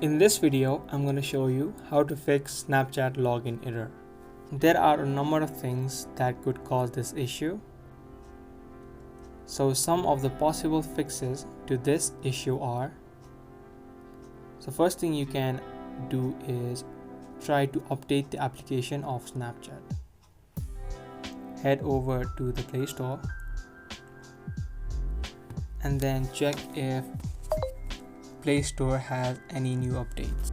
In this video, I'm going to show you how to fix Snapchat login error. There are a number of things that could cause this issue. So some of the possible fixes to this issue are: so first thing you can do is try to update the application of Snapchat. Head over to the Play Store and then check if Play Store has any new updates.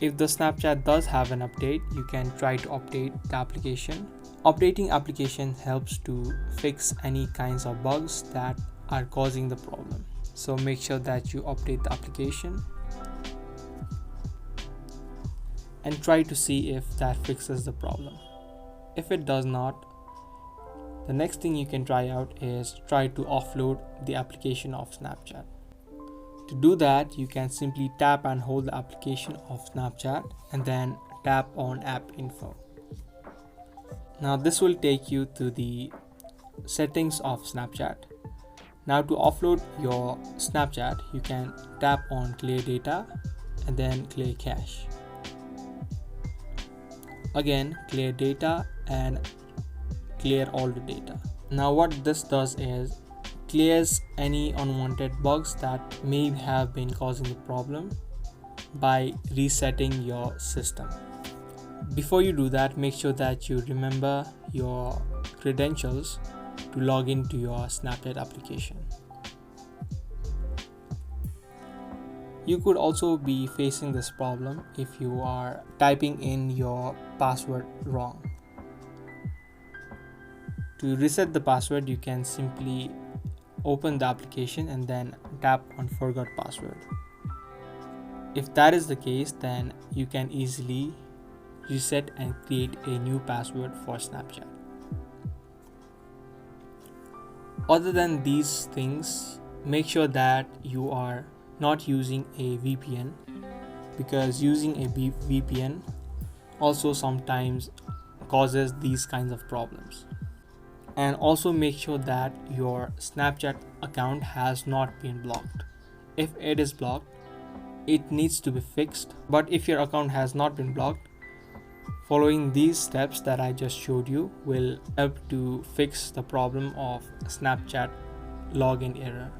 If the Snapchat does have an update, you can try to update the application. Updating application helps to fix any kinds of bugs that are causing the problem. So make sure that you update the application and try to see if that fixes the problem. If it does not, the next thing you can try out is try to offload the application of Snapchat. To do that, you can simply tap and hold the application of Snapchat and then tap on app info. Now this will take you to the settings of Snapchat. Now to offload your Snapchat, you can tap on clear data and then clear cache. Again, clear data and clear all the data. Now what this does is clears any unwanted bugs that may have been causing the problem by resetting your system. Before you do that, make sure that you remember your credentials to log into your Snapchat application. You could also be facing this problem if you are typing in your password wrong. To reset the password, you can simply open the application and then tap on forgot password. If that is the case, then you can easily reset and create a new password for Snapchat. Other than these things, make sure that you are not using a VPN, because using a VPN also sometimes causes these kinds of problems. And also make sure that your Snapchat account has not been blocked. If it is blocked, it needs to be fixed. But if your account has not been blocked, following these steps that I just showed you will help to fix the problem of Snapchat login error.